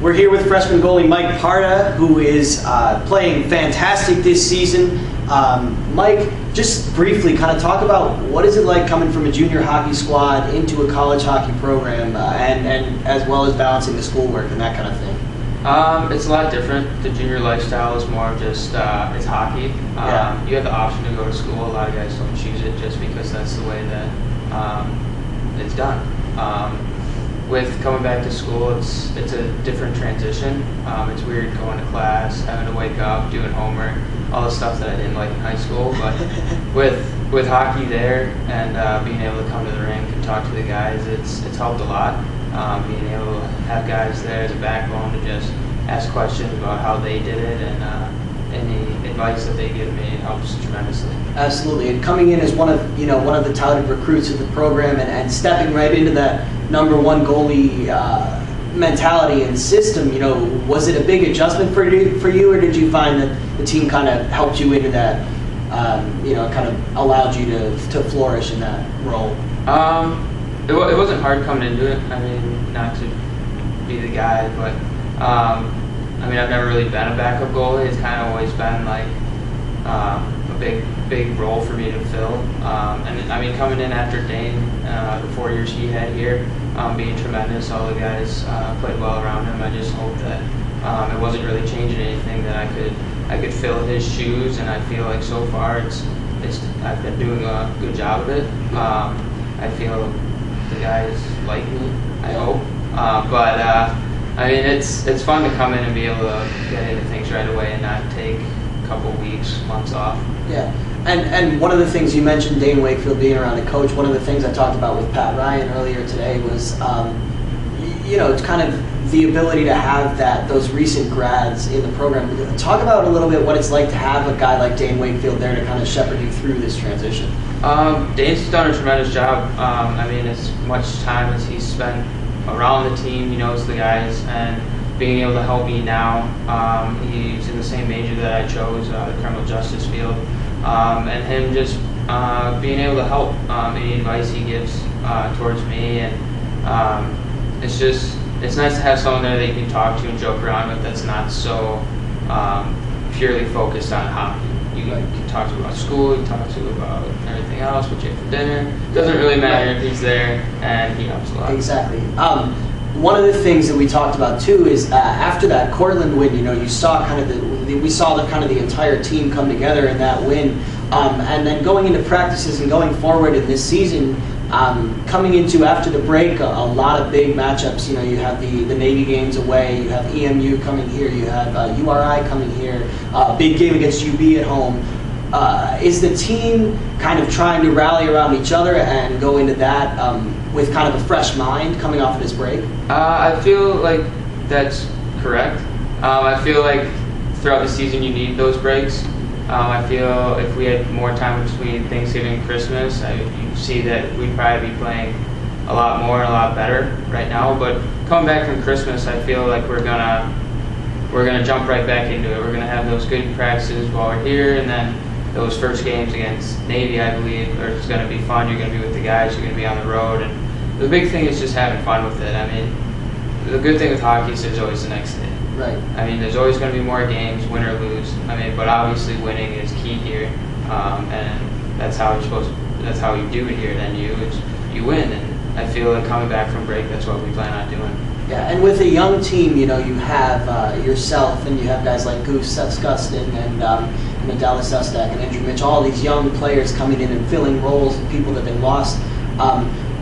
We're here with freshman goalie Mike Parda, who is playing fantastic this season. Mike, just briefly kind of talk about what is it like coming from a junior hockey squad into a college hockey program and as well as balancing the schoolwork and that kind of thing. It's a lot different. The junior lifestyle is more of just, it's hockey. You have the option to go to school. A lot of guys don't choose it just because that's the way that it's done. With coming back to school, it's a different transition. It's weird going to class, having to wake up, doing homework, all the stuff that I didn't like in high school. But with hockey there and being able to come to the rink and talk to the guys, it's helped a lot. Being able to have guys there as a backbone to just ask questions about how they did it and any advice that they give me helps tremendously. Absolutely, and coming in as one of the touted recruits of the program and stepping right into that #1 goalie mentality and system, was it a big adjustment for you, or did you find that the team kind of helped you into that, kind of allowed you to flourish in that role? It wasn't hard coming into it. I mean, not to be the guy, but I've never really been a backup goalie. It's kind of always been like a big role for me to fill. And I mean, coming in after Dane, the 4 years he had here, being tremendous, all the guys played well around him. I just hope that it wasn't really changing anything, that I could fill his shoes, and I feel like so far I've been doing a good job of it. I feel the guys like me, I hope. I mean, it's fun to come in and be able to get into things right away and not take a couple weeks, months off. Yeah, and one of the things you mentioned, Dane Wakefield being around a coach, one of the things I talked about with Pat Ryan earlier today was, it's kind of the ability to have those recent grads in the program. Talk about a little bit what it's like to have a guy like Dane Wakefield there to kind of shepherd you through this transition. Dane's done a tremendous job. As much time as he's spent around the team, he knows the guys, and being able to help me now. He's in the same major that I chose, the criminal justice field, and him just being able to help any advice he gives towards me, and it's nice to have someone there that you can talk to and joke around with that's not so purely focused on hockey. You can talk to about school, you can talk to about everything else, what you have for dinner. It doesn't really matter if he's there, and he helps a lot. Exactly. One of the things that we talked about too is after that Cortland win, you saw we saw the entire team come together in that win, and then going into practices and going forward in this season. Coming into after the break, a lot of big matchups. You have the Navy games away, you have EMU coming here, you have URI coming here, big game against UB at home. Is the team kind of trying to rally around each other and go into that with kind of a fresh mind coming off of this break? I feel like that's correct. I feel like throughout the season you need those breaks. I feel if we had more time between Thanksgiving and Christmas, you see that we'd probably be playing a lot more and a lot better right now. But coming back from Christmas, I feel like we're gonna jump right back into it. We're gonna have those good practices while we're here, and then those first games against Navy, I believe, are just gonna be fun. You're gonna be with the guys. You're gonna be on the road, and the big thing is just having fun with it. I mean, the good thing with hockey is there's always the next day. Right. I mean, there's always going to be more games, win or lose. But obviously winning is key here, and that's how that's how you do it here. Then you win, and I feel like coming back from break, that's what we plan on doing. Yeah, and with a young team, you have yourself, and you have guys like Goose Sexgustin and Dallas Sustak and Andrew Mitch, all these young players coming in and filling roles and people that they lost.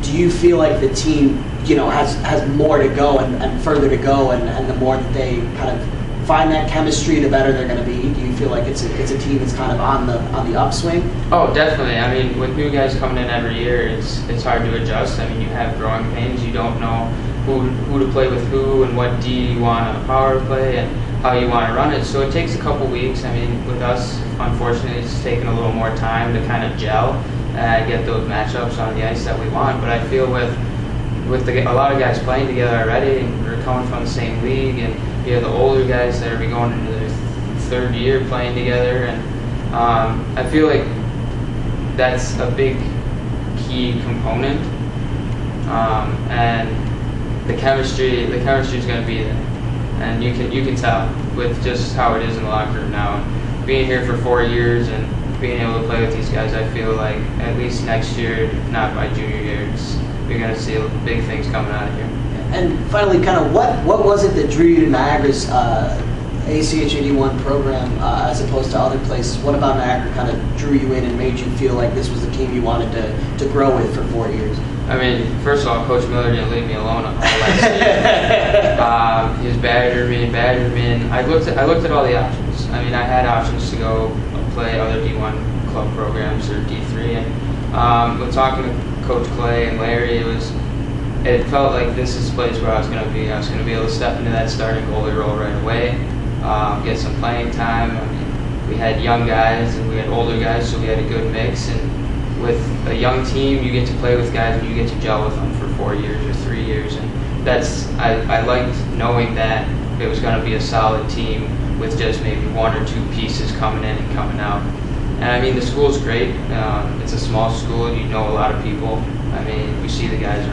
Do you feel like the team, has more to go and further to go, and the more that they kind of find that chemistry, the better they're going to be? Do you feel like it's a team that's kind of on the upswing? Oh, definitely. I mean, with new guys coming in every year, it's hard to adjust. I mean, you have growing pains. You don't know who to play with who and what D you want on the power play and how you want to run it. So it takes a couple weeks. I mean, with us, unfortunately, it's taken a little more time to kind of gel and get those matchups on the ice that we want. But I feel with a lot of guys playing together already, and we're coming from the same league, and you have the older guys that are going into their third year playing together, and I feel like that's a big key component, and the chemistry is going to be there. and you can tell with just how it is in the locker room now. And being here for 4 years and being able to play with these guys, I feel like at least next year, if not my junior year, you're going to see big things coming out of here. And finally, kind of what was it that drew you to Niagara's ACH 81 program as opposed to other places? What about Niagara kind of drew you in and made you feel like this was the team you wanted to grow with for 4 years? I mean, first of all, Coach Miller didn't leave me alone all last year. He was badgering me, and I looked at all the options. I mean, I had options to go play other D1 club programs or D3, and when talking to Coach Clay and Larry, it felt like this is the place where I was going to be. I was going to be able to step into that starting goalie role right away, get some playing time. I mean, we had young guys and we had older guys, so we had a good mix. And with a young team, you get to play with guys and you get to gel with them for 4 years or 3 years. And I liked knowing that it was going to be a solid team with just maybe 1 or 2 pieces coming in and coming out. And I mean, the school's great. It's a small school. You know a lot of people. I mean, you see the guys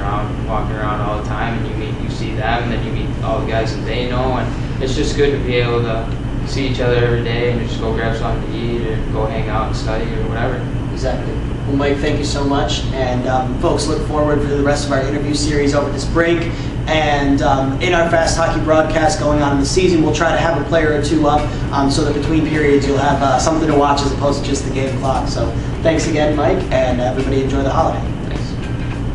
walking around all the time, and you see them, and then you meet all the guys that they know, and it's just good to be able to see each other every day and just go grab something to eat or go hang out and study or whatever. Exactly. Well, Mike, thank you so much. And folks, look forward to the rest of our interview series over this break. And in our Fast Hockey broadcast going on in the season, we'll try to have a player or two up so that between periods you'll have something to watch as opposed to just the game clock. So thanks again, Mike, and everybody enjoy the holiday.